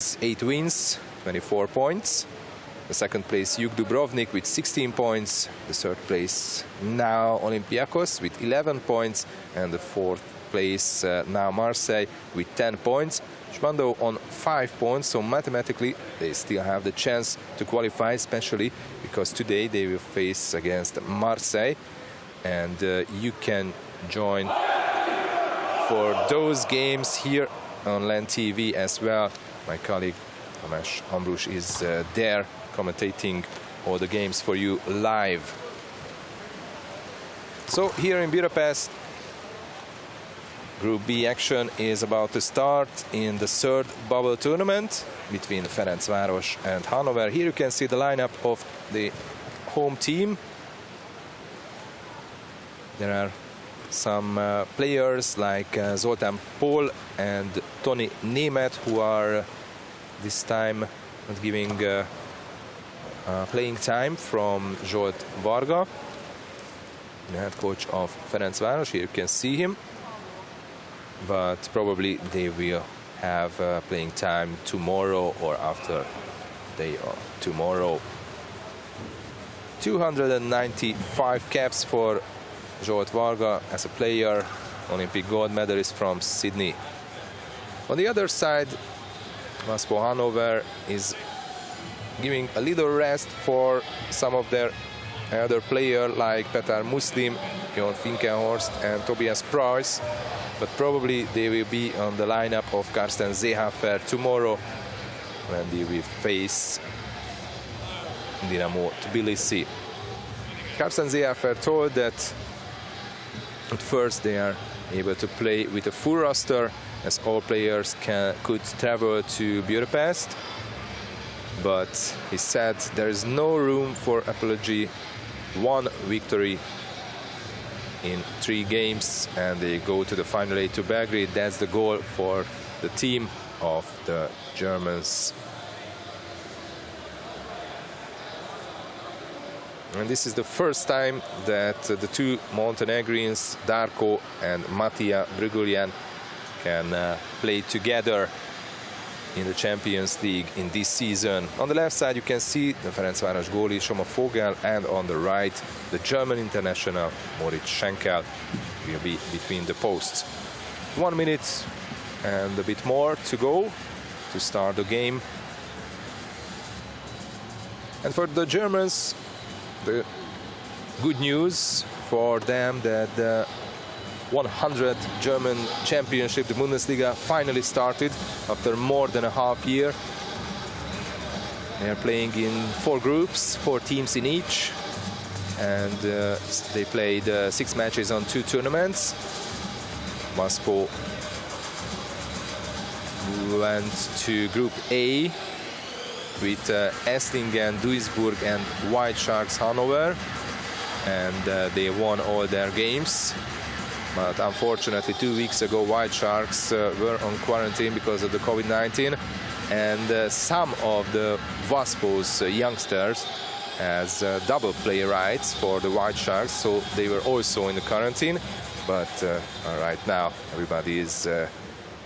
8 wins, 24 points. The second place, Juk Dubrovnik with 16 points. The third place, now Olympiacos with 11 points. And the fourth place, now Marseille with 10 points. Spandau on 5 points, so mathematically they still have the chance to qualify, especially because today they will face against Marseille. And you can join for those games here on LAN TV as well. My colleague Tamás Ambrus is there commentating all the games for you live. So here in Budapest, Group B action is about to start in the third bubble tournament between Ferencvaros and Hannover. Here you can see the lineup of the home team. There are some players like Zoltán Pól and Toni Németh, who are this time not giving playing time from Zsolt Varga, the head coach of Ferencvaros. Here you can see him, but probably they will have playing time tomorrow or after day of tomorrow. 295 caps for Zsolt Varga as a player, Olympic gold medalist from Sydney. On the other side, Waspo Hannover is giving a little rest for some of their other players like Petar Muslim, Jon Finkenhorst and Tobias Price, but probably they will be on the lineup of Carsten Seehofer tomorrow when they will face Dinamo Tbilisi. Carsten Seehofer told that at first they are able to play with a full roster, as all players could travel to Budapest, but he said there is no room for apology. 1 victory in 3 games and they go to the final 8 to Belgrade. That's the goal for the team of the Germans. And this is the first time that the two Montenegrins, Darko and Matija Brigulian, can play together in the Champions League in this season. On the left side you can see the Ferencvaros goalie Soma Fogel, and on the right the German international Moritz Schenkel will be between the posts. 1 minute and a bit more to go to start the game. And for the Germans, the good news for them that the 100 German championship, the Bundesliga, finally started after more than a half year. They are playing in 4 groups, 4 teams in each, and they played 6 matches on 2 tournaments. Waspo went to Group A with Esslingen, Duisburg and White Sharks Hannover, and they won all their games. But unfortunately 2 weeks ago White Sharks were on quarantine because of the COVID-19, and some of the Waspo's youngsters has double play rights for the White Sharks, so they were also in the quarantine. But right now everybody is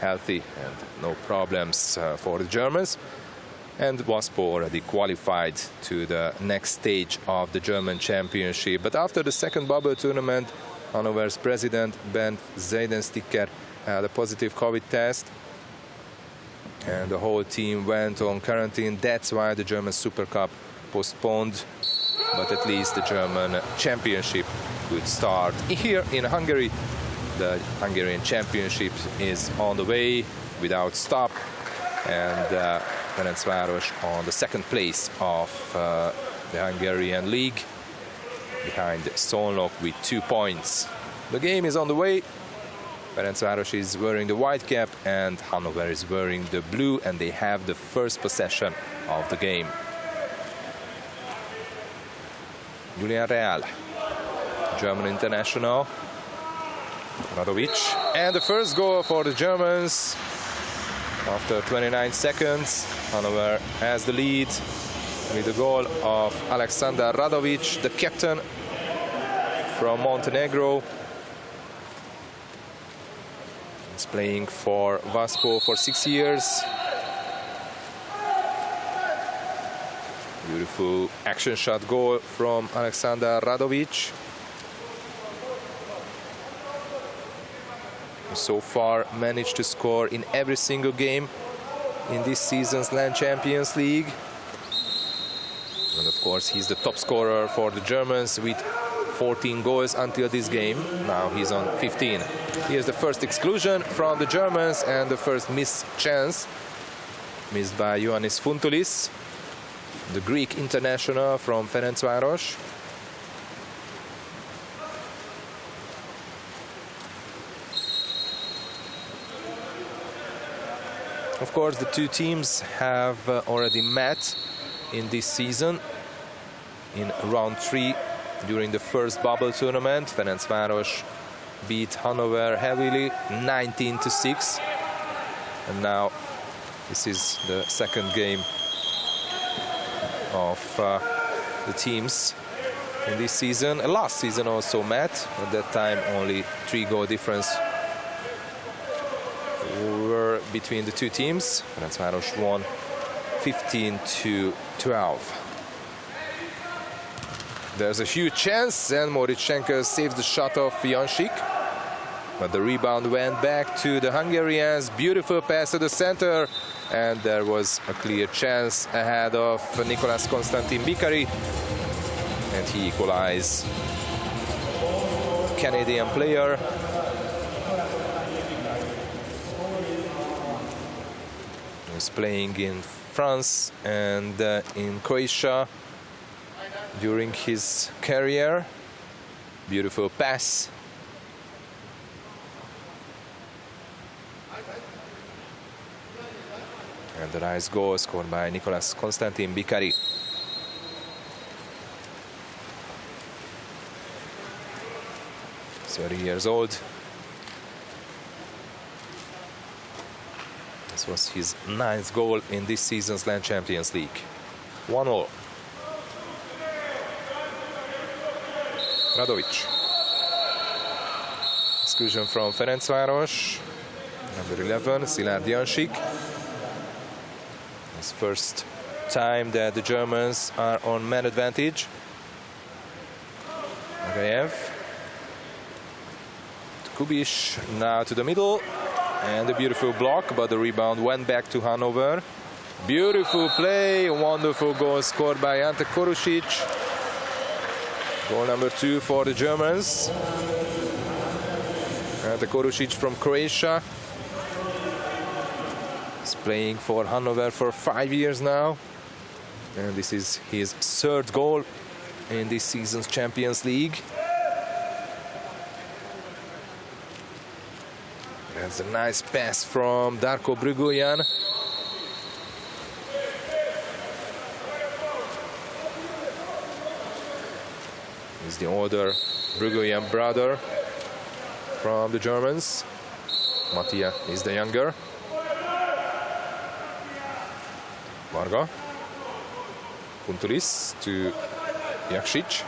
healthy and no problems for the Germans. And Waspo already qualified to the next stage of the German championship. But after the second bubble tournament, Hannover's president Bernd Seidensticker had a positive COVID test, and the whole team went on quarantine. That's why the German Super Cup postponed, but at least the German championship could start. Here in Hungary, the Hungarian championship is on the way without stop, and Ferencvaros on the second place of the Hungarian league, behind Szolnok with 2 points. The game is on the way. Ferencvaros is wearing the white cap and Hannover is wearing the blue, and they have the first possession of the game. Julian Real, German international, Radovic, and the first goal for the Germans after 29 seconds. Hannover has the lead with the goal of Alexander Radovic, the captain from Montenegro. He's playing for Waspo for 6 years. Beautiful action shot goal from Alexander Radovic. So far managed to score in every single game in this season's Land Champions League. And of course he's the top scorer for the Germans with 14 goals until this game. Now he's on 15. Here's the first exclusion from the Germans and the first missed chance. Missed by Ioannis Fountulis, the Greek international from Ferencvaros. Of course, the two teams have already met in this season in round 3 during the first bubble tournament. Ferencvaros beat Hannover heavily, 19-6, and now this is the second game of the teams in this season. Last season also met. At that time, only 3-goal difference were between the two teams. Ferencvaros won 15-12. There's a huge chance, and Moritz Schenker saves the shot of Jansik. But the rebound went back to the Hungarians. Beautiful pass to the center, and there was a clear chance ahead of Nicolas Constantin Bikari, and he equalized. Canadian player. He's playing in France and in Croatia during his career. Beautiful pass. And the nice goal scored by Nicolas Constantin Bikari. He's 30 years old. This was his 9th goal in this season's Land Champions League. 1-0. Radovic. Exclusion from Ferencvaros. Number 11, Szilárd Jansik. It's first time that the Germans are on man advantage. Magayev. Kubiš now to the middle. And a beautiful block, but the rebound went back to Hannover. Beautiful play, wonderful goal scored by Ante Korušić. Goal number 2 for the Germans. Ante Korušić from Croatia. He's playing for Hannover for 5 years now. And this is his 3rd goal in this season's Champions League. That's a nice pass from Darko Bruguljan. He's the older Bruguljan brother from the Germans. Mattia is the younger. Varga. Fountulis to Jaksic.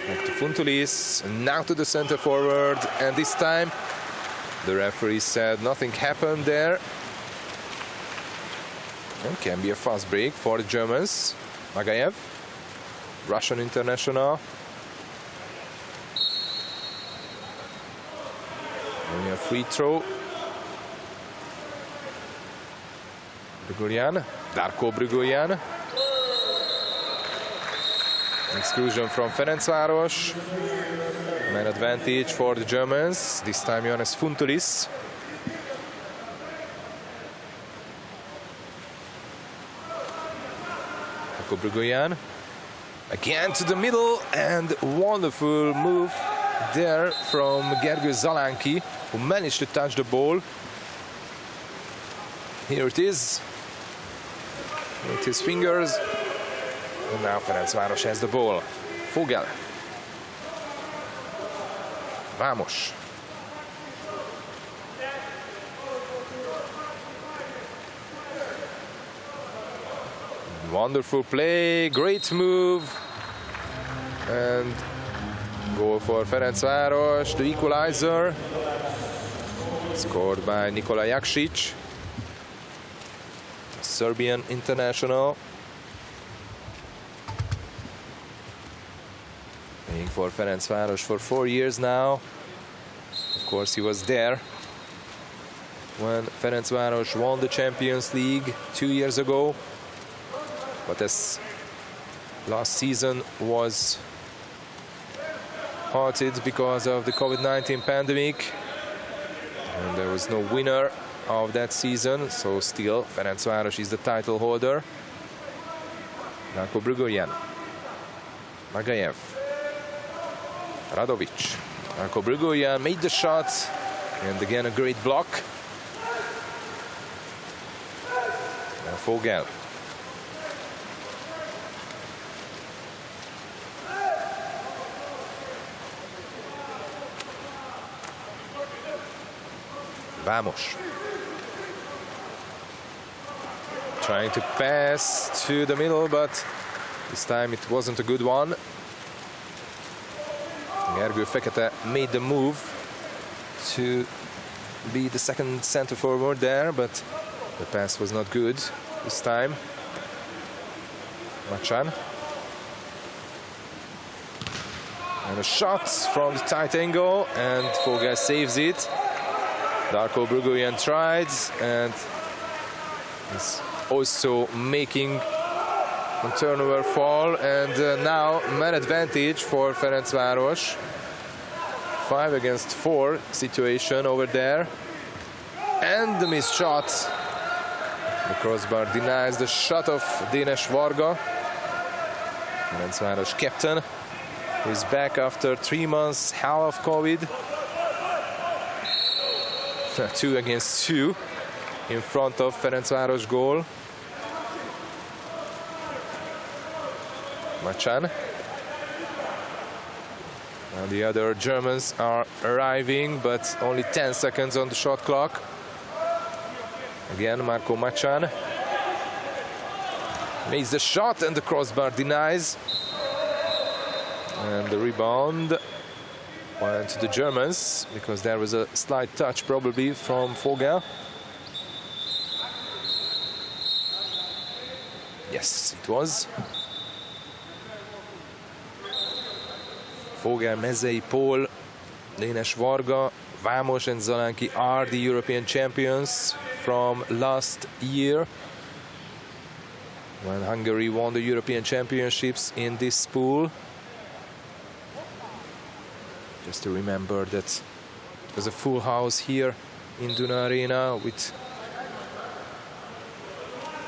Back to Fountulis. Now to the center forward. And this time the referee said nothing happened there. And can be a fast break for the Germans. Magayev, Russian international. Only a free throw. Bruguljan, Darko Bruguljan. Exclusion from Ferencvaros. Man advantage for the Germans. This time Ioannis Fountulis. Darko Bruguljan. Again to the middle, and wonderful move there from Gergő Zalanki, who managed to touch the ball. Here it is. With his fingers. And now Ferencvaros has the ball. Fogel. Vamos. Wonderful play, great move. And goal for Ferencvaros, the equalizer. Scored by Nikola Jaksic, Serbian international. for Ferencvaros for 4 years now. Of course, he was there when Ferencvaros won the Champions League 2 years ago. But as last season was halted because of the COVID-19 pandemic, and there was no winner of that season, so still Ferencvaros is the title holder. Darko Brugoryan, Magayev, Radovic. Darko Brugoryan made the shot, and again a great block. And Vogel. Vamos. Trying to pass to the middle, but this time it wasn't a good one. Gergő Fekete made the move to be the second center forward there, but the pass was not good this time. Machan. And a shot from the tight angle, and Vogel saves it. Darko Brugoryan tried, and is also making a turnover fall, and now man advantage for Ferencvaros. 5 against 4 situation over there, and the missed shot. The crossbar denies the shot of Dénes Varga. Ferencvaros captain, who is back after 3 months hell of COVID. 2 against 2 in front of Ferencvaros goal. Machan. And the other Germans are arriving, but only 10 seconds on the shot clock. Again, Marco Machan makes the shot, and the crossbar denies. And the rebound went to the Germans, because there was a slight touch probably from Vogel. Yes, it was. Vogel, Mezei, Paul, Dénes Varga, Vamos and Zalanki are the European champions from last year, when Hungary won the European Championships in this pool. Just to remember that it was a full house here in Duna Arena, with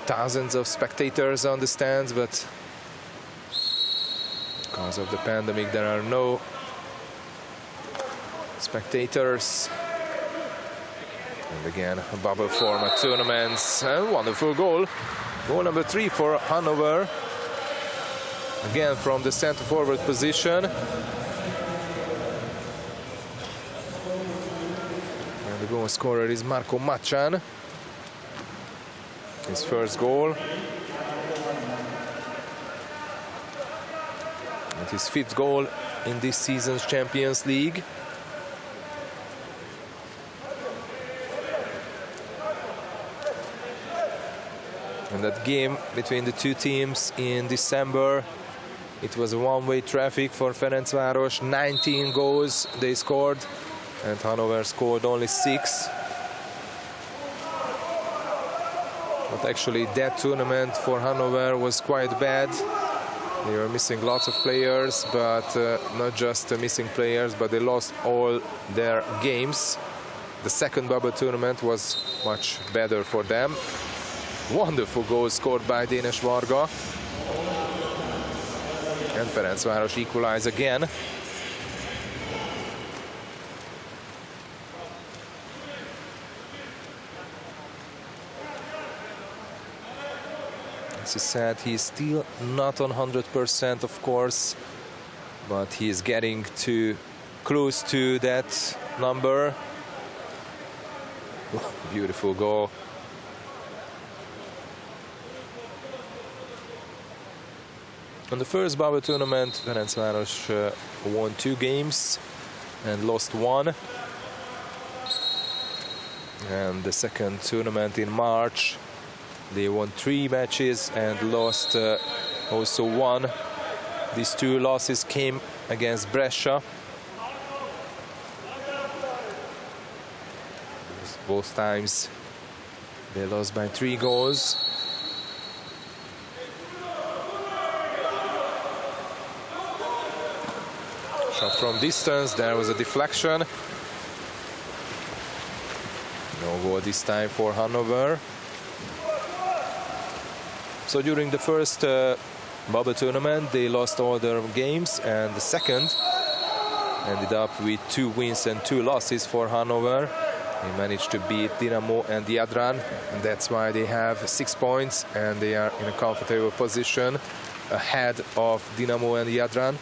thousands of spectators on the stands, but because of the pandemic there are no spectators. And again, a bubble format tournaments, and wonderful goal. Goal number 3 for Hannover, again from the center forward position. And the goal scorer is Marco Machan. His first goal. And his 5th goal in this season's Champions League. And that game between the two teams in December, it was a one-way traffic for Ferencvaros. 19 goals they scored, and Hannover scored only 6. But actually that tournament for Hannover was quite bad. They were missing lots of players, but not just missing players, but they lost all their games. The second bubble tournament was much better for them. Wonderful goal scored by Dénes Varga. And Ferencvaros equalize again. As he said, he's still not on 100%, of course, but he's getting close to that number. Beautiful goal. On the first bubble tournament, Ferencvaros won 2 games and lost 1. And the second tournament in March, they won 3 matches and lost also 1. These two losses came against Brescia. Both times they lost by 3 goals. Shot from distance, there was a deflection. No goal this time for Hannover. So during the first bubble tournament, they lost all their games, and the second ended up with 2 wins and 2 losses for Hannover. They managed to beat Dinamo and Jadran, and that's why they have 6 points, and they are in a comfortable position ahead of Dinamo and Jadran.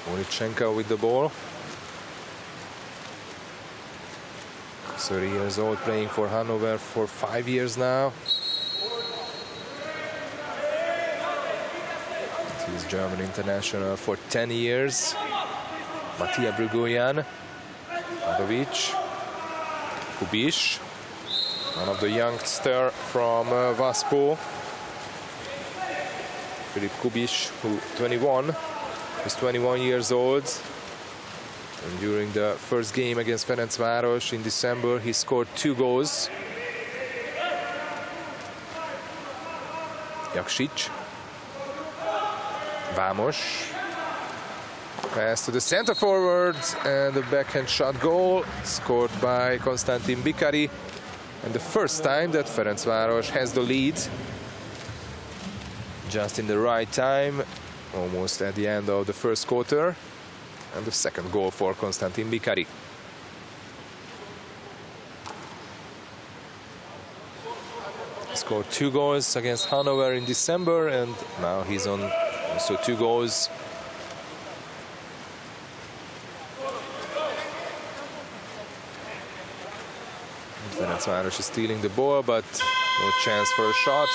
Moritchenko with the ball. 30 years old, playing for Hannover for 5 years now. He's German international for 10 years. Mattia Brugoyan, Adovic, Kubiš, one of the youngster from Waspo. Filip Kubiš, who 21. He's 21 years old, and during the first game against Ferencvaros in December, he scored 2 goals. Jaksic, Vamos, pass to the center forward, and the backhand shot goal scored by Konstantin Bikari, and the first time that Ferencvaros has the lead, just in the right time. Almost at the end of the first quarter, and the second goal for Konstantin Bikari. He scored 2 goals against Hannover in December, and now he's on also 2 goals. Ferencvaros is stealing the ball, but no chance for a shot,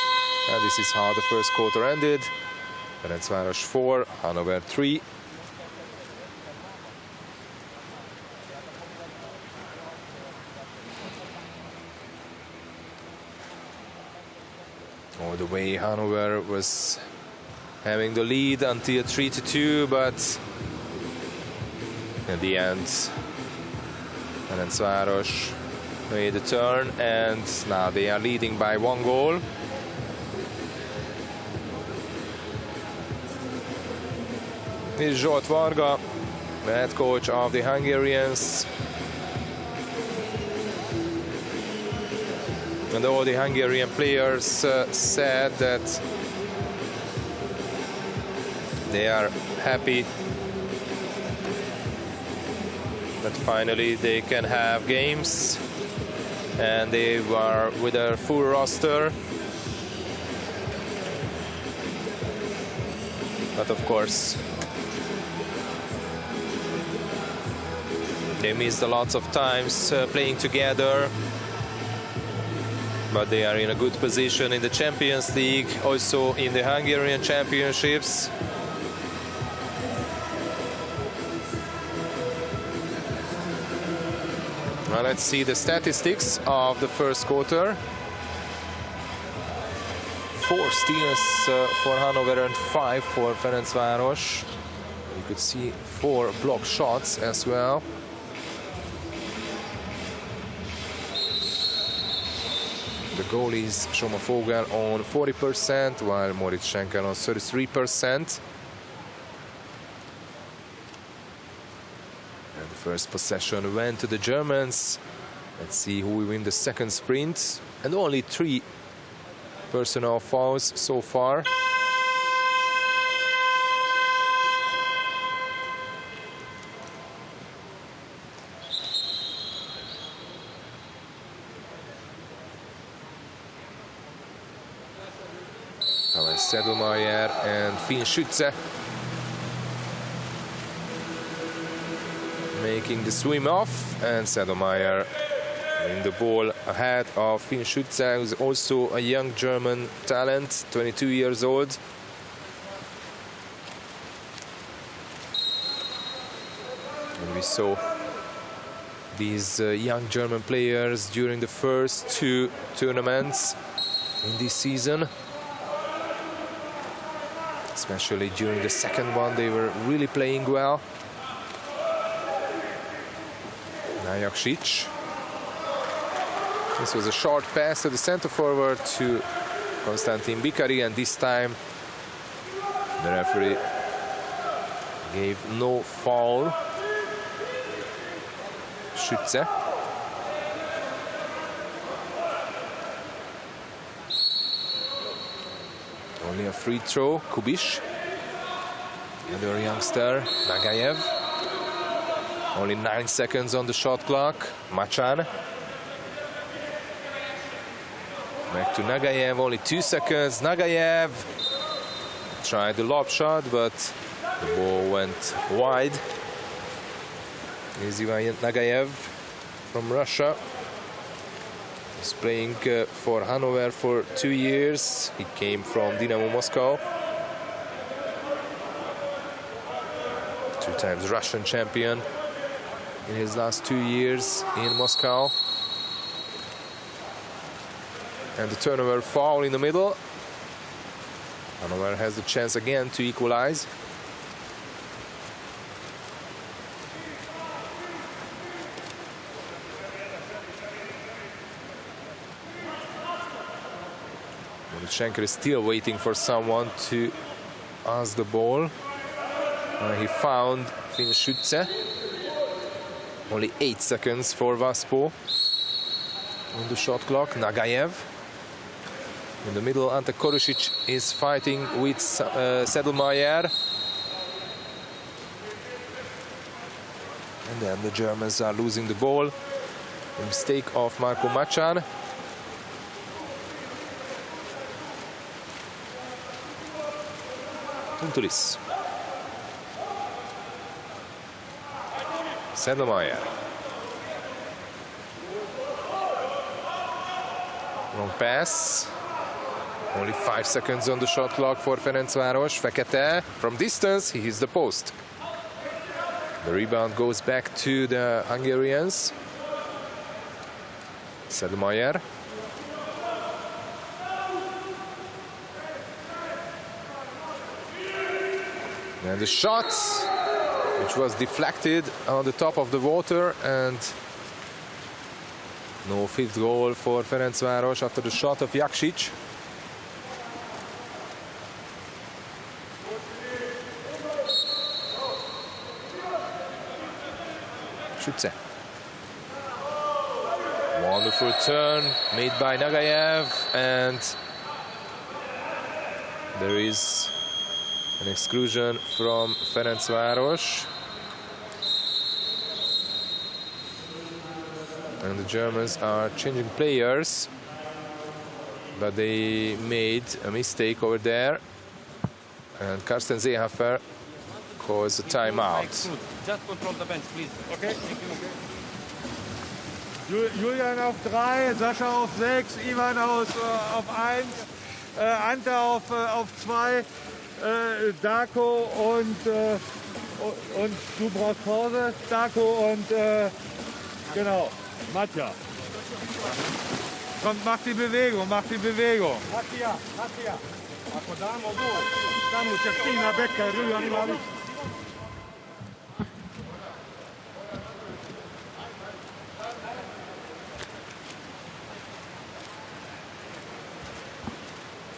and this is how the first quarter ended. Ferencvaros 4, Hannover 3. All the way Hannover was having the lead until 3-2, but in the end Ferencvaros made a turn, and now they are leading by 1 goal. This is Zsolt Varga, the head coach of the Hungarians. And all the Hungarian players said that they are happy that finally they can have games, and they are with their full roster. But of course, they missed a lot of times playing together, but they are in a good position in the Champions League, also in the Hungarian Championships. Now let's see the statistics of the first quarter. 4 steals for Hannover and 5 for Ferencvaros. You could see 4 block shots as well. The goalies, Soma Fogel on 40%, while Moritchenko on 33%. And the first possession went to the Germans. Let's see who will win the second sprint. And only 3 personal fouls so far. Sedelmayer and Finn Schütze making the swim off, and Sedelmayer in the ball ahead of Finn Schütze, who's also a young German talent, 22 years old. And we saw these young German players during the first two tournaments in this season. Especially during the second one, they were really playing well. Najaksic. This was a short pass to the center forward to Konstantin Bikari, and this time the referee gave no foul. Schütze. Only a free throw. Kubiš. The other youngster, Nagayev. Only 9 seconds on the shot clock. Machan. Back to Nagayev, only 2 seconds. Nagayev tried the lob shot, but the ball went wide. Here's Ivan Nagayev from Russia. He's playing for Hannover for 2 years. He came from Dynamo Moscow. 2 times Russian champion in his last 2 years in Moscow. And the turnover foul in the middle. Hannover has the chance again to equalize. Schenker is still waiting for someone to ask the ball. He found Finn Schütze. Only 8 seconds for Waspo on the shot clock. Nagayev. In the middle, Ante Korušić is fighting with Sedlmayer. And then the Germans are losing the ball. A mistake of Marko Machan. Tuntulis. Sedlmayer. Long pass. Only 5 seconds on the shot clock for Ferencvaros. Fekete from distance, he hits the post. The rebound goes back to the Hungarians. Sedlmayer. And the shot, which was deflected on the top of the water, and no fifth goal for Ferencvaros after the shot of Jaksic. Schütze. Wonderful turn made by Nagayev, and there is an exclusion from Ferencvaros. And the Germans are changing players, but they made a mistake over there. And Carsten Seehofer calls a timeout. Just control the bench, please. Okay. Julian auf 3, Sascha auf 6, Ivan auf 1, Ante auf 2, Darko und du brauchst Pause, Darko und genau, Matja. Kommt, mach die Bewegung, mach die Bewegung. Matja. Ako damo gol, tamo Četina, Beka, Rujan Ivanić.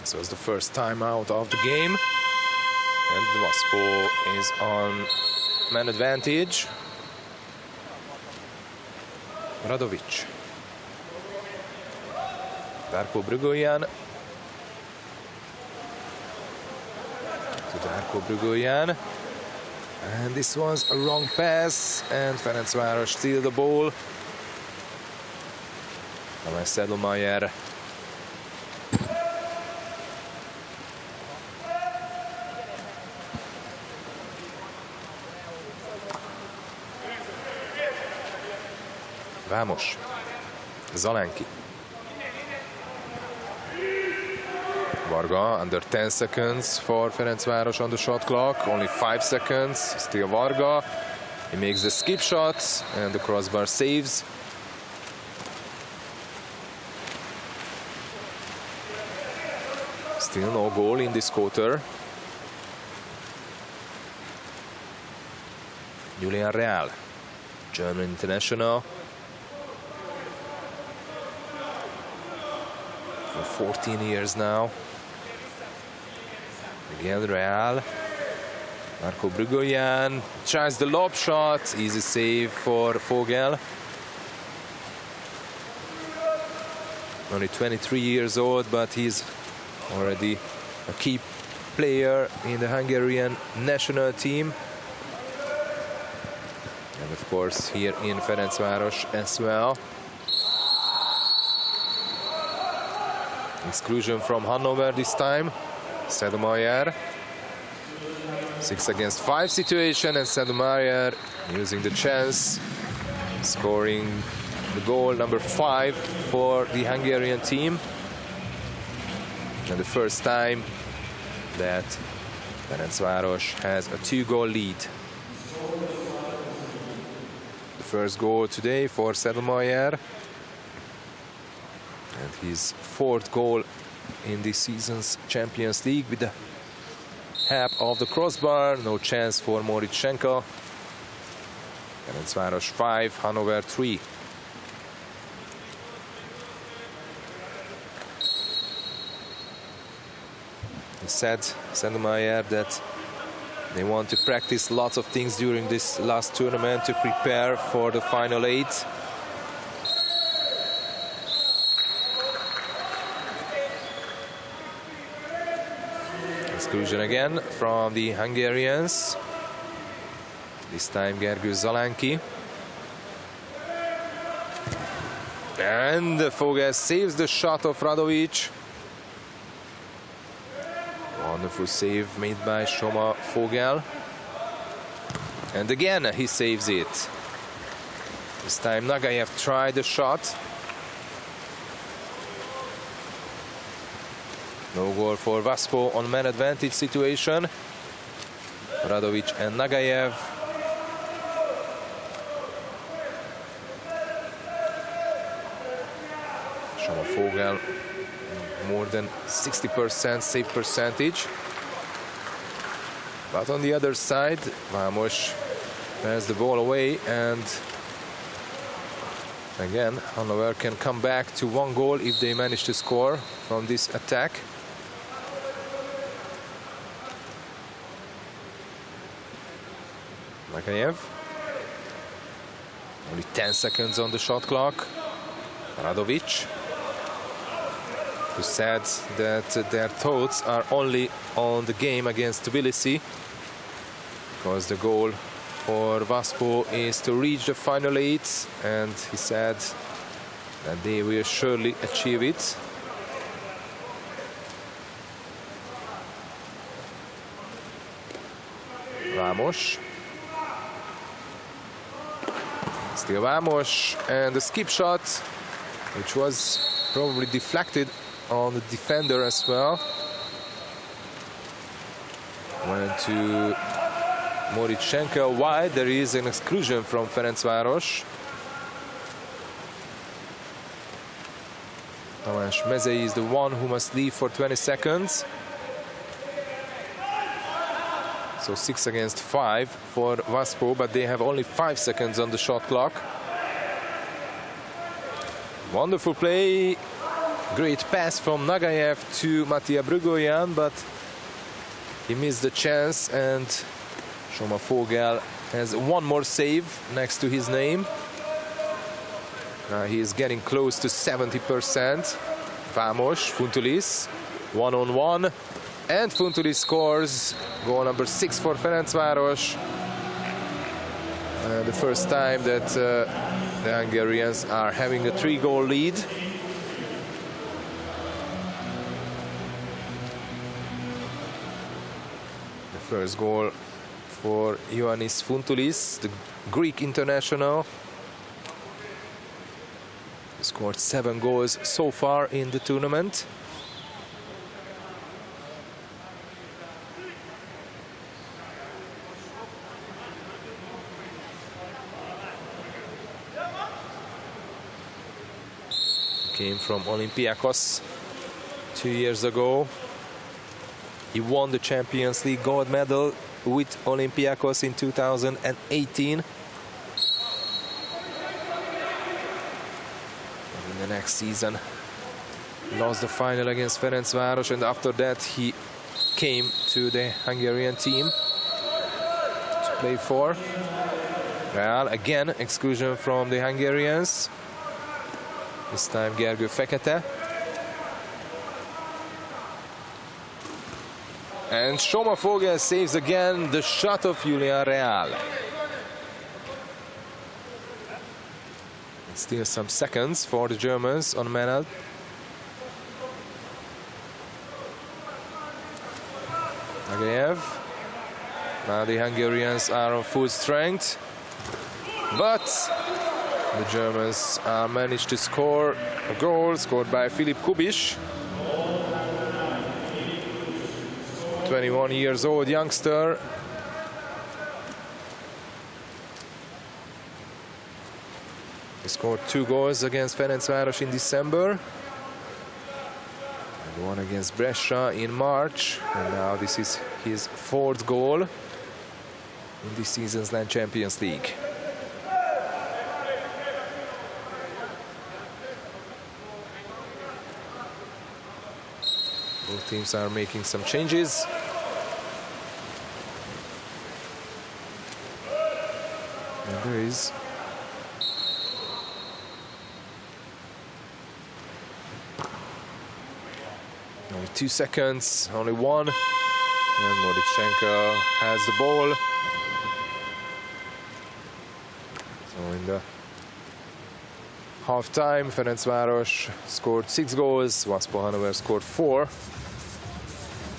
This was the first time out of the game. And the Waspo is on man advantage. Radovic. Darko Brugoljan. To Darko Brugoljan. And this was a wrong pass. And Ferencvaros steal the ball. Tamás Sedlmayer. Vamos. Zalenki. Varga, under 10 seconds for Ferencvaros on the shot clock. Only 5 seconds. Still Varga. He makes the skip shot and the crossbar saves. Still no goal in this quarter. Julian Real, German international. For 14 years now. Miguel Real. Marco Brugoyan tries the lob shot. Easy save for Vogel. Only 23 years old, but he's already a key player in the Hungarian national team. And of course here in Ferencvaros as well. Exclusion from Hannover this time. Sedemeyer. 6 against 5 situation, and Sedemeyer using the chance, scoring the goal number 5 for the Hungarian team. And the first time that Ferencvaros has a 2-goal lead. The first goal today for Sedemeyer. And his 4th goal in this season's Champions League with the help of the crossbar. No chance for Moritschenko. Ferencvaros 5, Hannover 3. He said, Sedemeyer, that they want to practice lots of things during this last tournament to prepare for the final 8. Exclusion again from the Hungarians. This time Gergő Zalánki. And Vogel saves the shot of Radovic. Wonderful save made by Soma Vogel. And again he saves it. This time Nagayev tried the shot. No goal for Waspo on man advantage situation. Radovic and Nagayev. Soma Vogel more than 60% save percentage. But on the other side, Vamos pass the ball away, and again Hannover can come back to 1 goal if they manage to score from this attack. Nagayev. Only 10 seconds on the shot clock. Radovic, who said that their thoughts are only on the game against Tbilisi, because the goal for Waspo is to reach the final 8, and he said that they will surely achieve it. Vamos. Still Vamos, and the skip shot, which was probably deflected on the defender as well. Went to Moritschenko wide. There is an exclusion from Ferencvaros. Tamás Mezei is the one who must leave for 20 seconds. So 6 against 5 for Waspo, but they have only 5 seconds on the shot clock. Vondrful play. Great pass from Nagayev to Mattia Brugoyan, but he missed the chance, and Soma Vogel has 1 more save next to his name. Now he is getting close to 70%. Vamos, Funtulis, 1-on-1. And Funtulis scores goal number 6 for Ferencvaros. The first time that the Hungarians are having a 3-goal lead. The first goal for Ioannis Funtulis, the Greek international. He scored 7 goals so far in the tournament. came from Olympiacos 2 years ago. He won the Champions League gold medal with Olympiacos in 2018. And in the next season, lost the final against Ferencvaros, and after that he came to the Hungarian team to play for. Real, again, exclusion from the Hungarians. This time Gergő Fekete. And Soma Fogel saves again the shot of Julian Real. Still some seconds for the Germans on Menard. Agayev. Now the Hungarians are on full strength, but the Germans managed to score a goal scored by Filip Kubiš. 21 years old youngster. He scored 2 goals against Ferencvaros in December and 1 against Brescia in March, and now this is his 4th goal in this season's Land Champions League. Both teams are making some changes. And there is only 2 seconds, only 1. And Modichenko has the ball. So in the half-time, Ferencvaros scored 6 goals, Waspo Hannover scored 4.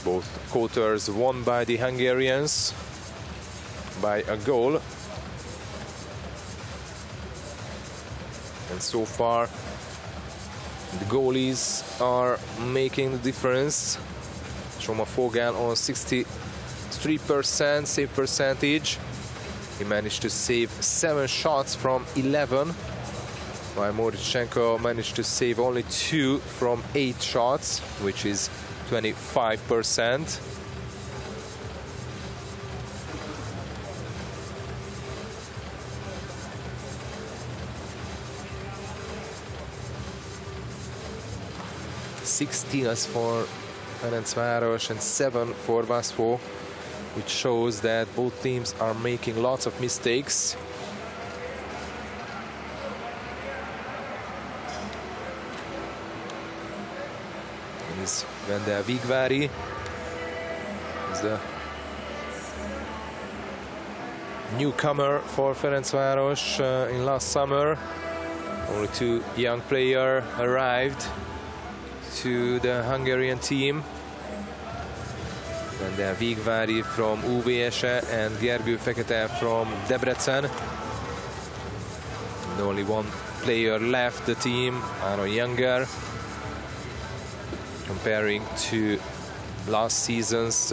Both quarters won by the Hungarians by a goal. And so far, the goalies are making the difference. Soma Fogel on 63% save percentage. He managed to save 7 shots from 11, while Modichenko managed to save only 2 from 8 shots, which is 25%. Six steals for Ferencvaros and 7 for Waspo, which shows that both teams are making lots of mistakes. Is Wendel Vigvári, is the newcomer for Ferencvaros in last summer. Only 2 young players arrived to the Hungarian team. Wendel Vigvári from UVS and Gergő Fekete from Debrecen. And only 1 player left the team, Aaron Younger. Comparing to last season's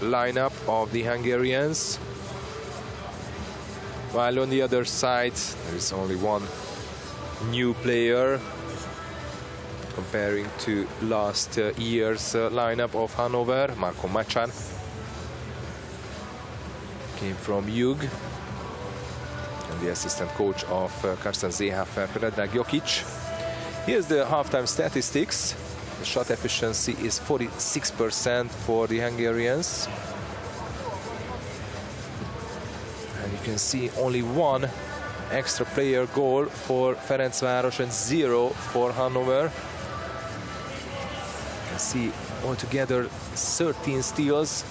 lineup of the Hungarians. While on the other side, there is only 1 new player comparing to last year's lineup of Hannover. Marko Machan came from Jug, and the assistant coach of Karsten Seehofer, Predrag Jokic. Here's the halftime statistics. The shot efficiency is 46% for the Hungarians. And you can see only 1 extra player goal for Ferencvaros and 0 for Hannover. You can see altogether 13 steals,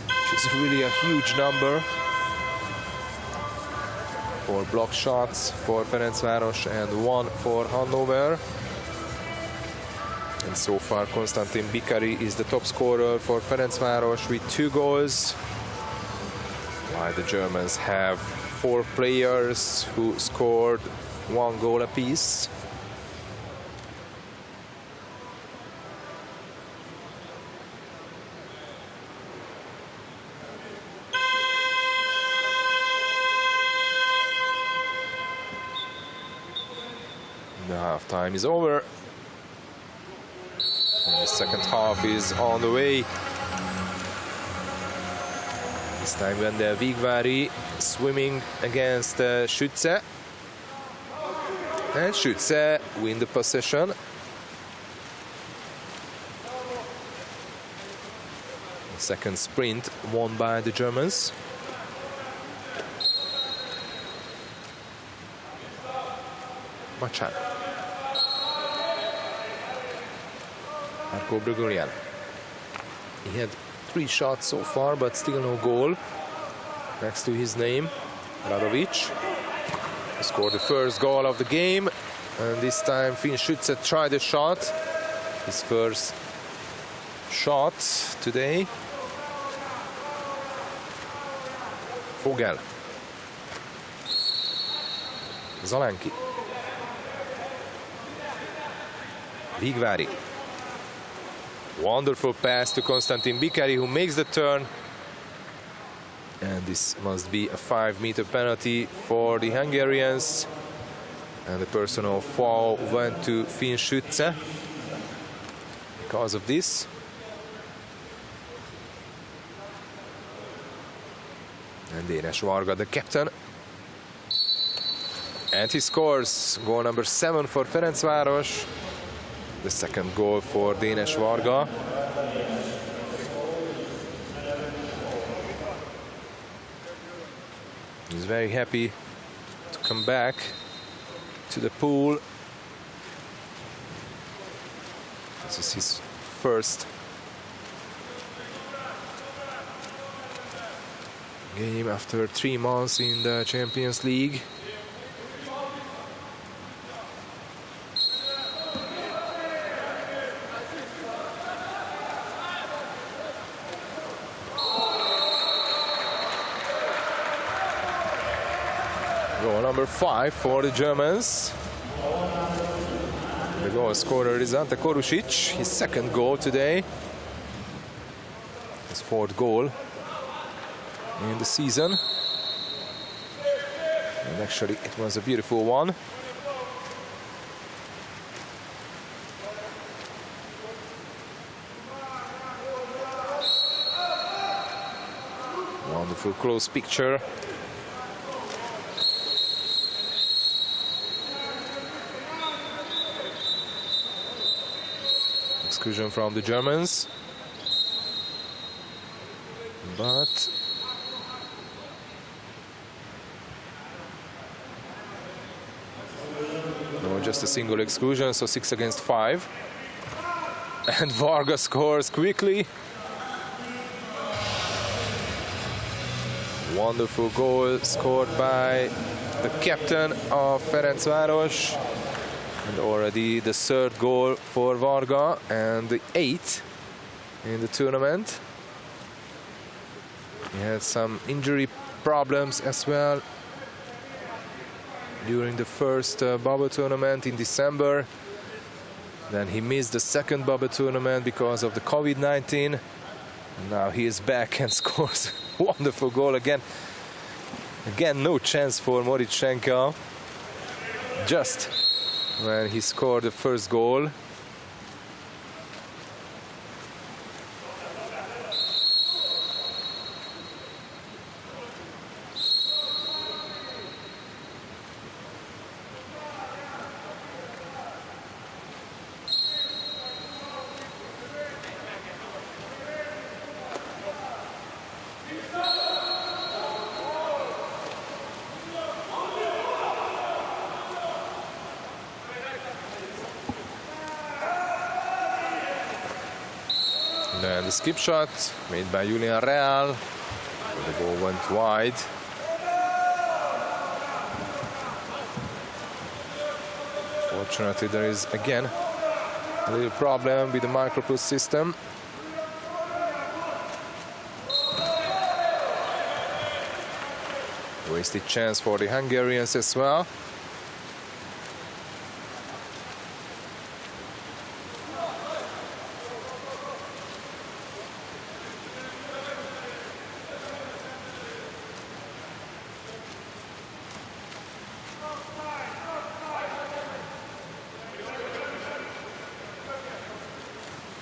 which is really a huge number. 4 block shots for Ferencvaros and 1 for Hannover. And so far, Konstantin Bikari is the top scorer for Ferencvaros with 2 goals, while the Germans have 4 players who scored 1 goal apiece. The halftime is over. And the second half is on the way. This time when the Ferencváros swimming against Schütze. And Schütze win the possession. The second sprint won by the Germans. Machan. Marco Bregorian. He had 3 shots so far, but still no goal. Next to his name, Radovic. He scored the first goal of the game. And this time Finn Schütze tried a shot. His first shot today. Vogel. Zalenki. Ferencváros. Wonderful pass to Konstantin Bikari, who makes the turn. And this must be a 5-meter penalty for the Hungarians. And the personal foul went to Finn Schütze because of this. And Dénes Varga, the captain. And he scores goal number 7 for Ferencvaros. The second goal for Dénes Varga. He's very happy to come back to the pool. This is his first game after 3 months in the Champions League. Goal number 5 for the Germans. The goal scorer is Ante Korušić, his second goal today. His 4th goal in the season. And actually it was a beautiful one. Wonderful close picture. Exclusion from the Germans, but no, just a single exclusion, so 6 against 5. And Varga scores quickly. Wonderful goal scored by the captain of Ferencvaros. And already the 3rd goal for Varga and the 8th in the tournament. He had some injury problems as well during the first bubble tournament in December. Then he missed the 2nd bubble tournament because of the COVID-19. Now he is back and scores a wonderful goal again. Again, no chance for Morichenko. Just when he scored the first goal. And the skip shot made by Julian Real. The ball went wide. Fortunately, there is again a little problem with the micropush system. Wasted chance for the Hungarians as well.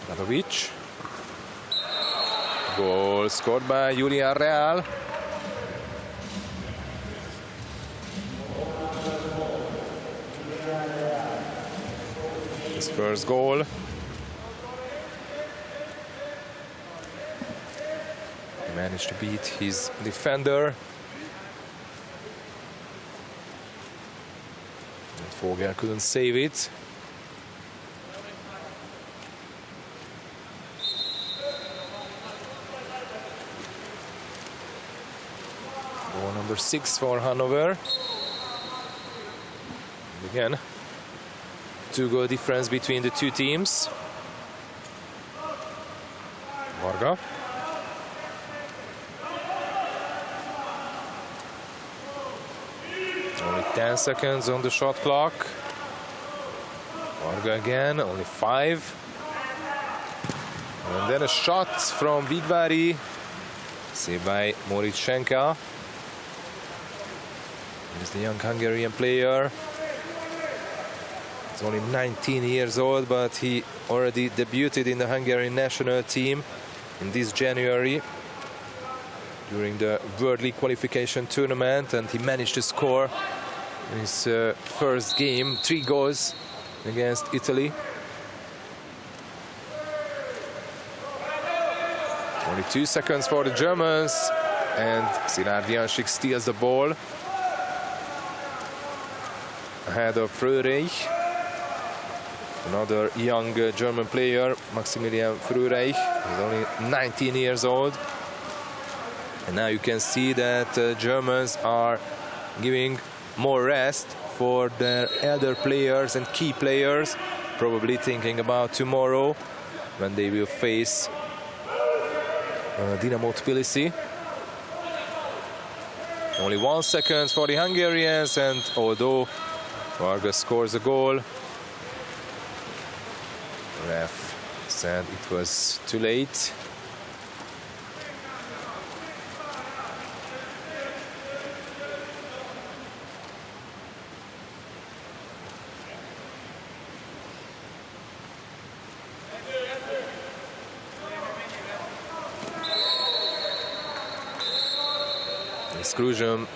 Radovic. Goal scored by Julian Real. His first goal. He managed to beat his defender. And Vogel couldn't save it. Goal number 6 for Hannover. And again, 2-goal difference between the two teams. Varga. Only 10 seconds on the shot clock. Varga again, only 5. And then a shot from Vigvári, saved by Moritsenka. He's the young Hungarian player. He's only 19 years old, but he already debuted in the Hungarian national team in this January during the World League qualification tournament, and he managed to score in his first game 3 goals against Italy. Only 2 seconds for the Germans, and Szilárd Jánsik steals the ball ahead of Fröhreich. Another young German player, Maximilian Fröhreich, he's only 19 years old. And now you can see that Germans are giving more rest for their elder players and key players, probably thinking about tomorrow when they will face Dinamo Tbilisi. Only 1 second for the Hungarians, and although Varga scores a goal, ref said it was too late. Exclusion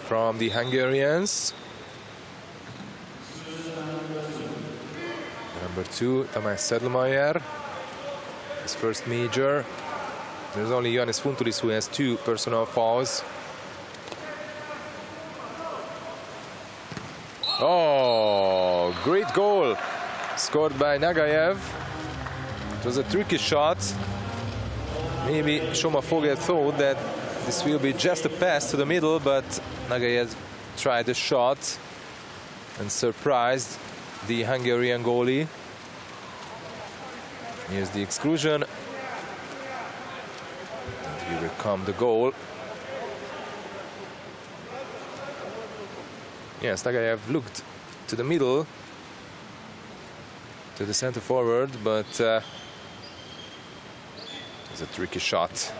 from the Hungarians. Number 2, Tamás Sedlmayer, his first major. There's only Ioannis Funtulis who has 2 personal fouls. Oh, great goal scored by Nagayev. It was a tricky shot. Maybe Soma Vogel thought that this will be just a pass to the middle, but Nagayev tried the shot and surprised the Hungarian goalie. Here's the exclusion. And here will come the goal. Yes, Nagayev looked to the middle, to the center forward, but it's a tricky shot.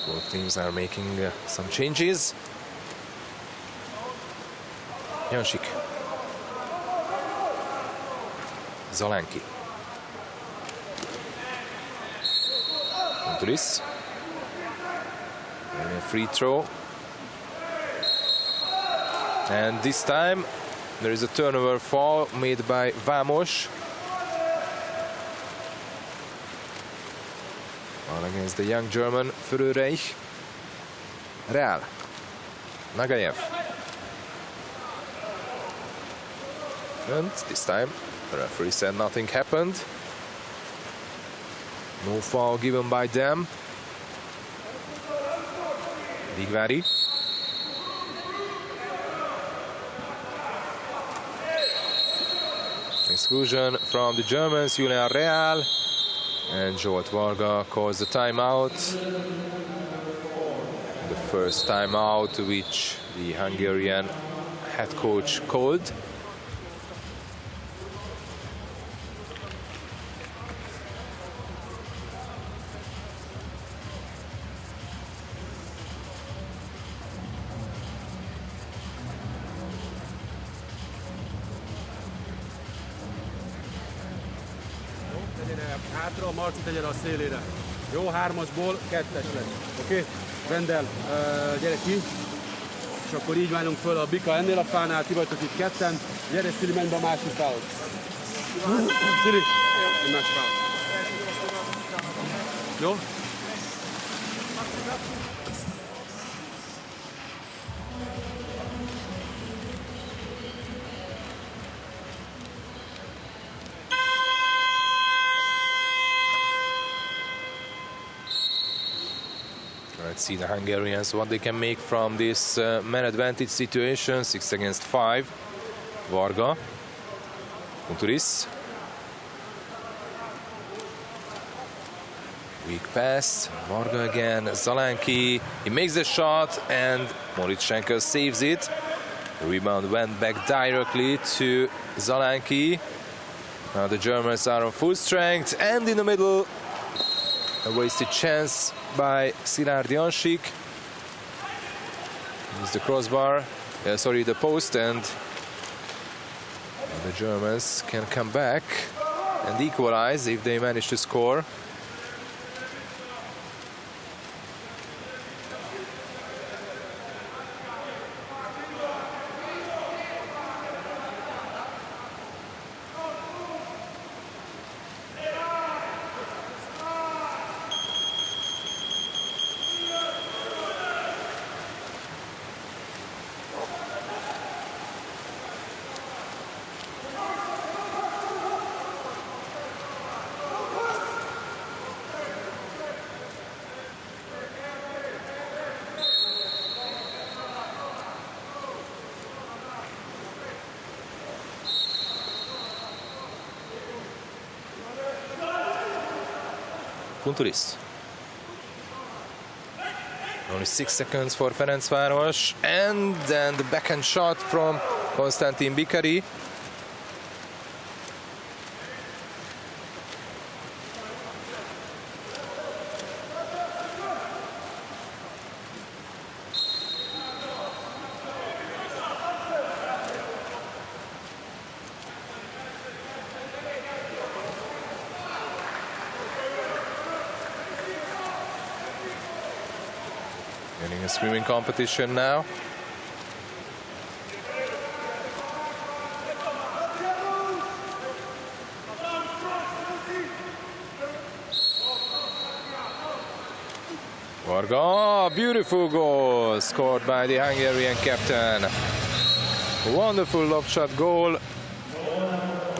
Both teams are making some changes. Jánsik. Zalanki. Funtulis. And a free throw. And this time there is a turnover foul made by Vamos. Against the young German Fröhreich. Real. Nagayev. And this time the referee said nothing happened. No foul given by them. Vigvári. Exclusion from the Germans, Julian Real. And Zsolt Varga calls the timeout. The first timeout which the Hungarian head coach called. Hátra, a Marci tegye a szélére. Jó, 3-asból 2-es lesz. Oké? Vendel, gyere ki. És akkor így válunk föl a Bika ennél a fánál, ti vagytok itt ketten. Gyere, Szili, menj be a másik fához. Szili, egy másik fához. Jó? Let's see the Hungarians, what they can make from this man advantage situation. 6 against 5. Varga. Kunturis. Weak pass. Varga again. Zalanki. He makes the shot and Moritz saves it. The rebound went back directly to Zalanki. Now the Germans are on full strength, and in the middle, a wasted chance by Szilárd Jansik. Use the crossbar, sorry, the post, and the Germans can come back and equalize if they manage to score. Kunturis. Only 6 seconds for Ferencvaros, and then the backhand shot from Konstantin Bikari. Getting a screaming competition now. Varga, beautiful goal scored by the Hungarian captain. Wonderful lob shot goal,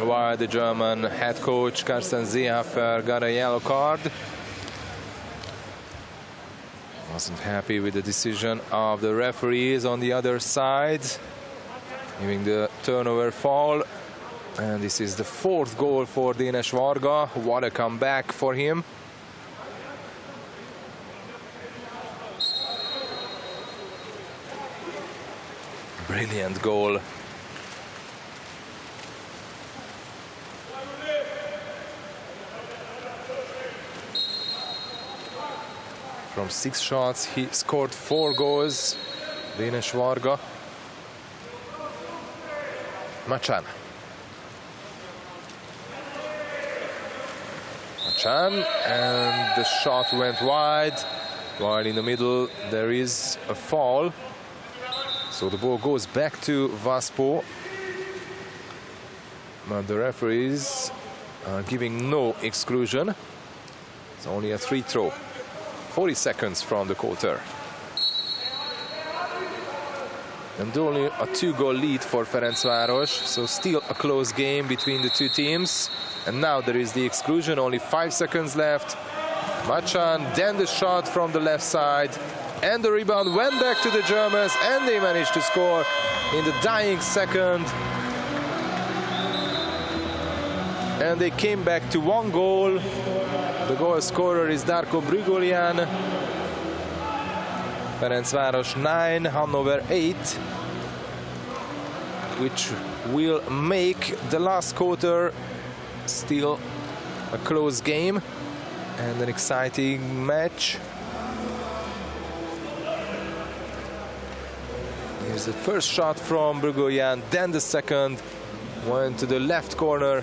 while the German head coach Carsten Seehofer got a yellow card. Wasn't happy with the decision of the referees on the other side, giving the turnover foul. And this is the 4th goal for Dénes Varga. What a comeback for him. Brilliant goal. From 6 shots, he scored 4 goals. Dénes Varga. Machan. And the shot went wide, while in the middle there is a foul. So the ball goes back to Waspo. But the referees are giving no exclusion. It's only a free throw. 40 seconds from the quarter. And only a 2-goal lead for Ferencvaros, so still a close game between the two teams. And now there is the exclusion, only 5 seconds left. Machan, then the shot from the left side, and the rebound went back to the Germans, and they managed to score in the dying second. And they came back to 1 goal. The goal scorer is Darko Brugolian. Ferencvaros 9, Hannover 8, which will make the last quarter still a close game and an exciting match. Here's the first shot from Brugolian, then the second went to the left corner,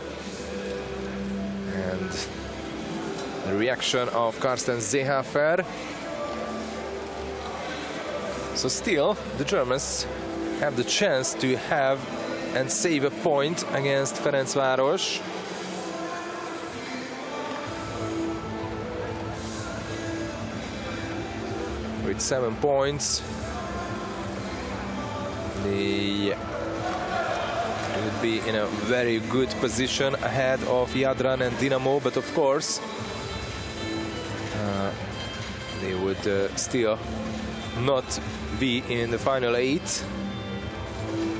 and The reaction of Carsten Seehofer. So still, the Germans have the chance to have and save a point against Ferencvaros. With 7 points, they would be in a very good position ahead of Jadran and Dinamo, but of course they would still not be in the final 8,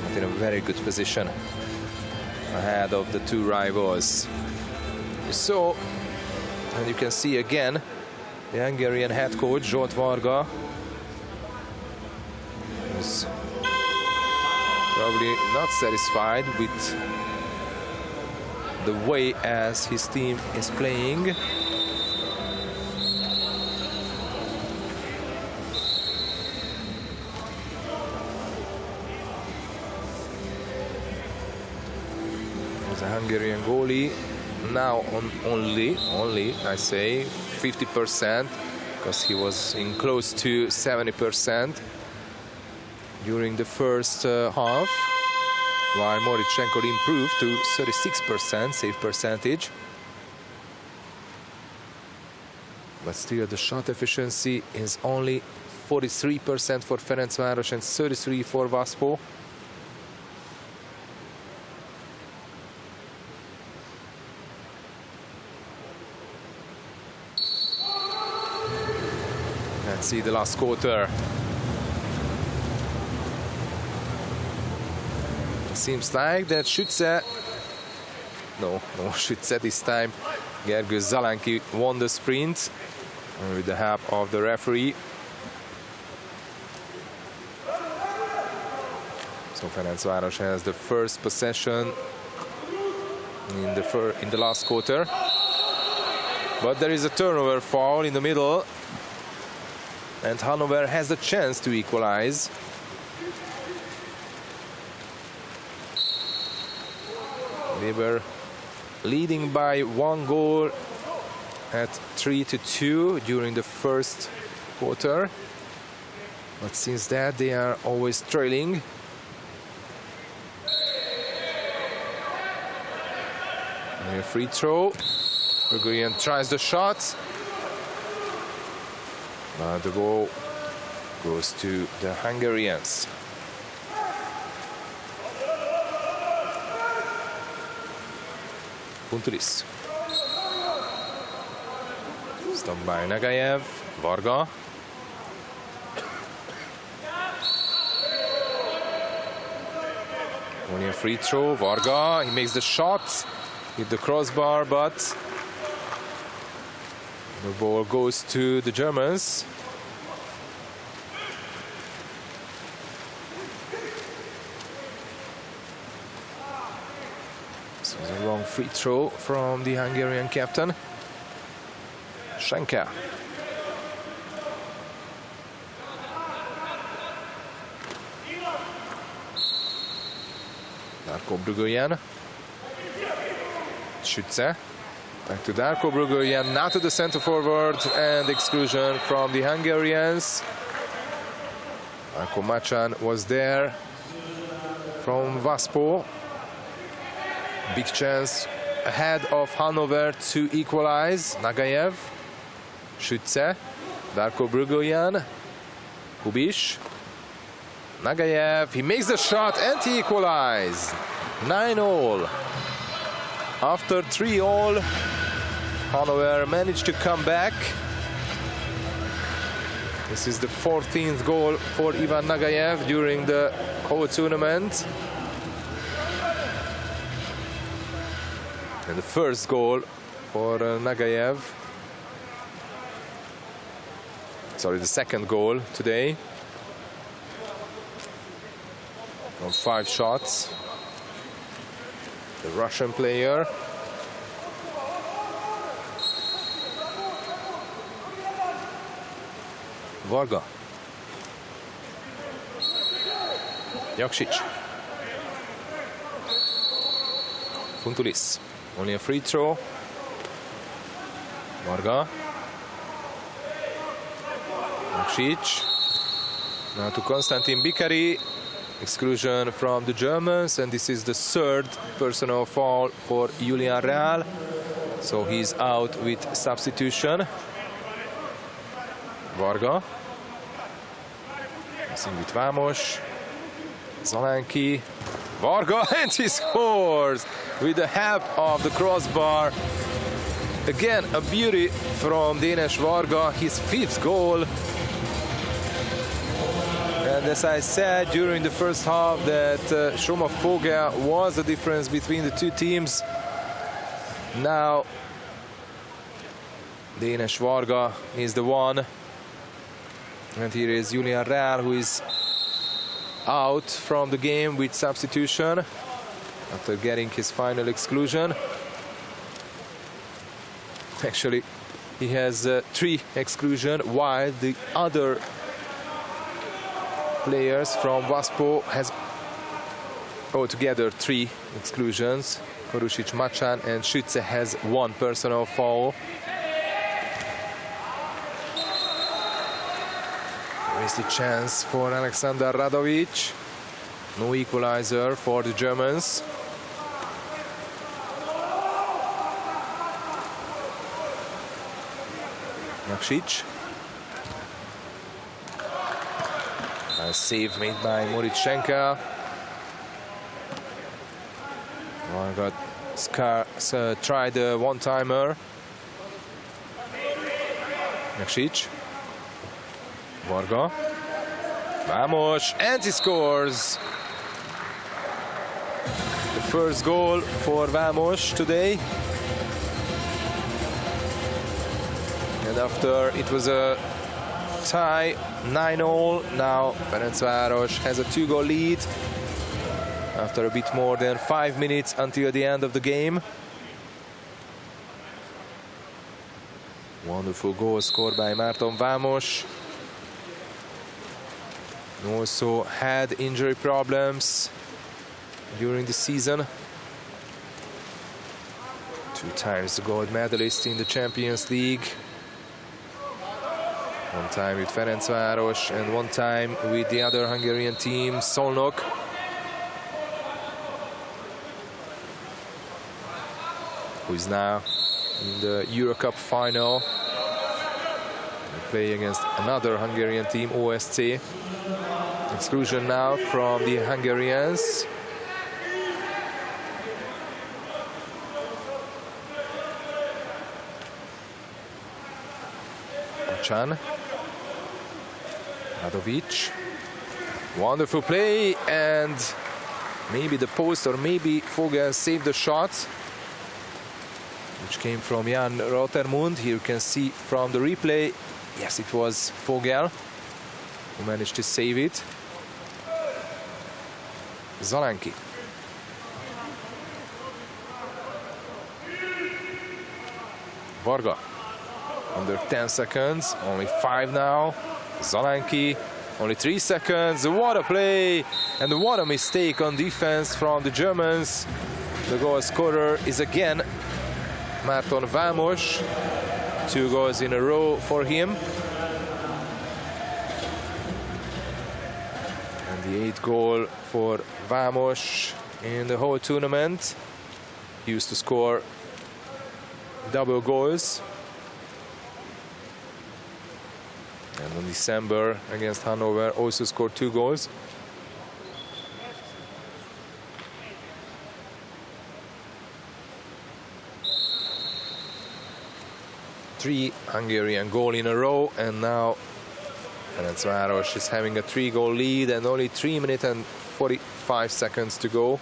but in a very good position ahead of the two rivals. So, and you can see again the Hungarian head coach Zsolt Varga is probably not satisfied with the way as his team is playing. The Hungarian goalie now on only I say 50%, because he was in close to 70% during the first half, while Morichenko improved to 36% save percentage. But still the shot efficiency is only 43% for Ferencvaros and 33% for Waspo. Let's see the last quarter. It seems like that Schütze, no Schütze this time, Gergő Zalanki won the sprint with the help of the referee. So Ferencvaros has the first possession in the last quarter. But there is a turnover foul in the middle, and Hannover has the chance to equalize. They were leading by 1 goal at 3-2 during the first quarter, but since that they are always trailing. A free throw. Gregorian tries the shot. The ball goes to the Hungarians. Funtulis. Stopped by Nagayev. Varga. Only a free throw. Varga, he makes the shot. Hit the crossbar, but the ball goes to the Germans. So it's a wrong free throw from the Hungarian captain. Schenker. Darko Brugőjen. Schütze. Back to Darko Brugőjen, now to the center forward, and exclusion from the Hungarians. Darko Machan was there from Waspo. Big chance ahead of Hannover to equalize. Nagayev, Schütze, Darko Brugőjen, Kubis. Nagayev, he makes the shot and he equalized. 9-all. After 3-all, Hannover managed to come back. This is the 14th goal for Ivan Nagayev during the whole tournament. And the first goal for Nagayev. Sorry, the second goal today. From 5 shots. The Russian player. Varga. Jaksic. Funtulis. Only a free throw. Varga. Maksic. Now to Konstantin Bikari. Exclusion from the Germans, and this is the third personal foul for Julian Real. So he's out with substitution. Varga. Missing with Vámos. Zalánki. Varga, and he scores with the help of the crossbar. Again, a beauty from Dénes Varga, his 5th goal. And as I said during the first half that Soma Fogel was the difference between the two teams. Now Dénes Varga is the one. And here is Julian Real, who is out from the game with substitution after getting his final exclusion. Actually, he has 3 exclusions, while the other players from Waspo has altogether 3 exclusions. Korusic, Machan and Schütze has 1 personal foul. There is the chance for Alexander Radovic. No equalizer for the Germans. Maksic. A save made by Moritz-Schenker. Varga tried the one-timer. Maksic. Varga. Vámos, and he scores. The first goal for Vámos today. And after it was a tie, 9-all, now Ferencvaros has a 2-goal lead after a bit more than 5 minutes until the end of the game. Wonderful goal scored by Márton Vámos. He also had injury problems during the season. 2 times the gold medalist in the Champions League. 1 time with Ferencvaros and 1 time with the other Hungarian team, Szolnok. Who is now in the Euro Cup final. They play against another Hungarian team, OSC. Exclusion now from the Hungarians. Chan. Radovic. Wonderful play, and maybe the post or maybe Fogel saved the shot, which came from Jan Rotermund. Here you can see from the replay, yes, it was Fogel who managed to save it. Zalánki. Varga. Under 10 seconds, only 5 now. Zalánki, only 3 seconds. What a play, and what a mistake on defense from the Germans. The goal scorer is again Márton Vámos. 2 goals in a row for him. And the 8th goal for Vámos in the whole tournament. He used to score double goals. And in December against Hannover also scored 2 goals. Three Hungarian goal in a row, and now Ferencvaros is having a 3-goal lead and only 3 minutes and 45 seconds to go.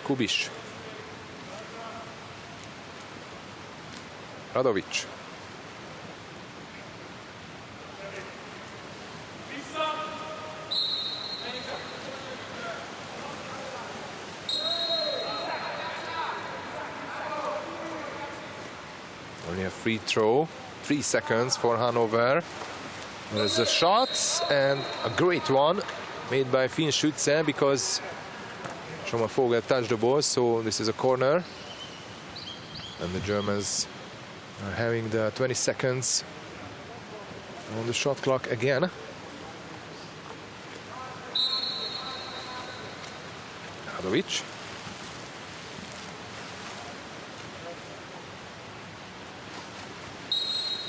Kubiš. Radovic. Only a free throw, 3 seconds for Hannover. There's a shot, and a great one made by Finn Schütze, because Schoma Vogel touched the ball, so this is a corner. And the Germans are having the 20 seconds on the shot clock again. Radovic.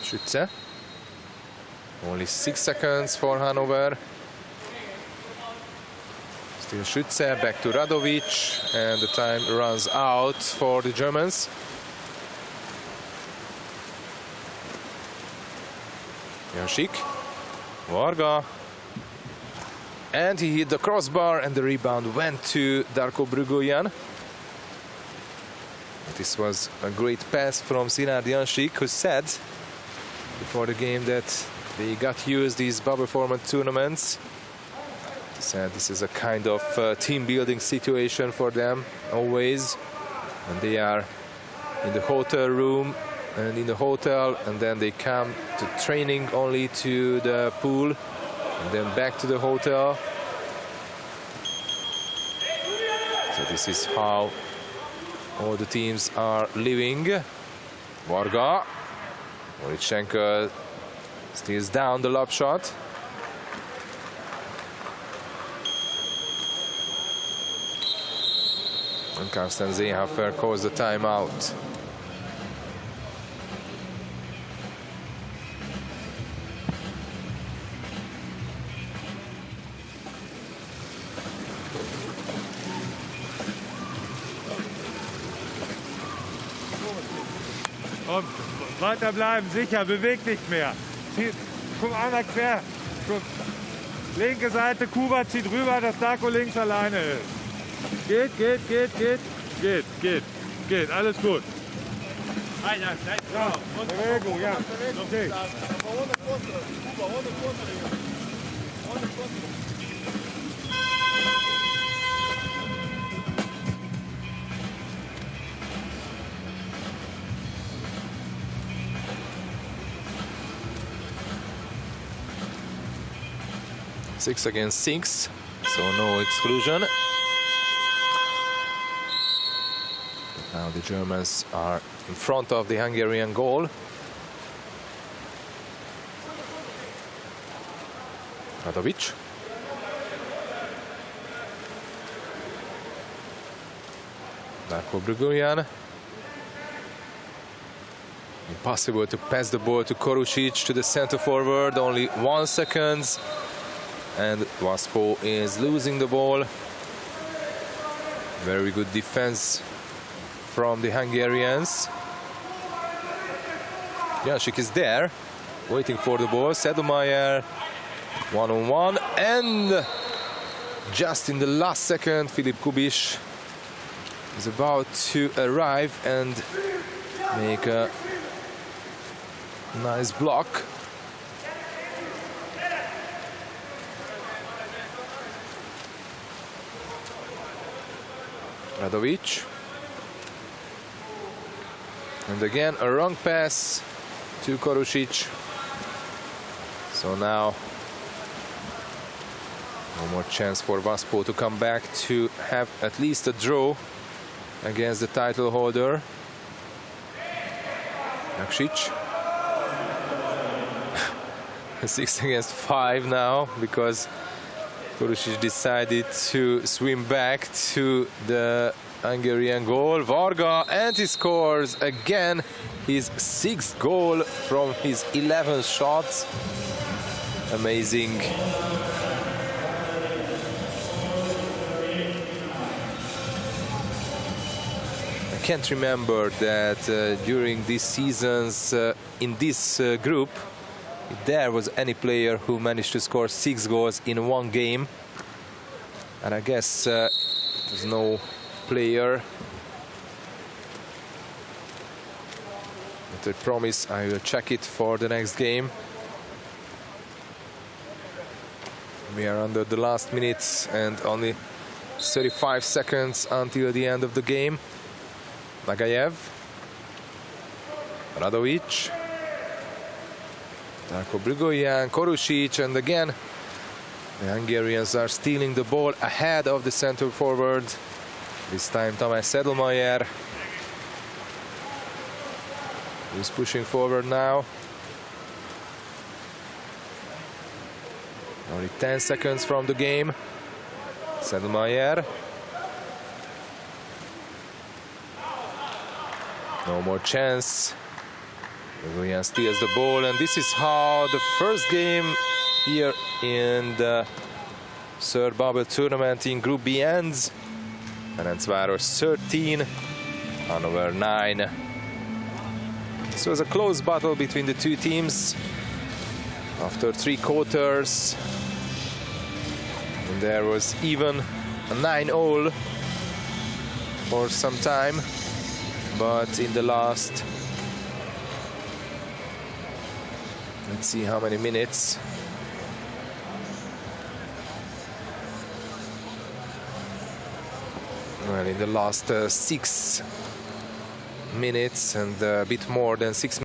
Schütze. Only 6 seconds for Hannover. Still Schütze, back to Radovic, and the time runs out for the Germans. Jansik, Varga, and he hit the crossbar, and the rebound went to Darko Brugóyan. This was a great pass from Szilárd Jansik, who said before the game that they got used these bubble format tournaments. He said this is a kind of team building situation for them always, and they are in the hotel room and in the hotel, and then they come to training only to the pool, and then back to the hotel. So this is how all the teams are living. Varga, Orychenko steals down the lob shot. And Carsten Seehofer calls the timeout. Und weiterbleiben, sicher, bewegt nicht mehr. Guck einer quer. Guck. Linke Seite, Kuba zieht rüber, dass Darko links alleine ist. Geht, alles gut. Ja, Bewegung, ja. Okay. 6 against 6, so no exclusion. Now the Germans are in front of the Hungarian goal. Radovic. Darko Brugóyan. Impossible to pass the ball to Korušić, to the center forward. Only 1 second. And Waspo is losing the ball. Very good defense from the Hungarians. Jansik is there, waiting for the ball. Sedomayer, one-on-one, and just in the last second, Filip Kubiš is about to arrive and make a nice block. Radovic. And again, a wrong pass to Korušić. So now, no more chance for Waspo to come back to have at least a draw against the title holder. Jakšić. 6 against 5 now, because Korušić decided to swim back to the Hungarian goal. Varga, and he scores again his 6th goal from his 11 shots. Amazing. I can't remember that during these seasons in this group if there was any player who managed to score 6 goals in one game. And I guess there's no player. But I promise I will check it for the next game. We are under the last minutes and only 35 seconds until the end of the game. Nagayev, Radovic, Darko Brugóyan, Korušić, and again the Hungarians are stealing the ball ahead of the center forward. This time Tamás Sedlmayer, who's pushing forward now. Only 10 seconds from the game. Sedlmayer. No more chance. Williams steals the ball, and this is how the first game here in the third bubble tournament in Group B ends. Ferencvaros 13, Hannover 9. This was a close battle between the two teams. After 3 quarters, and there was even a 9-all for some time, but in the last, let's see how many minutes. Well, in the last 6 minutes and a bit more than 6 minutes.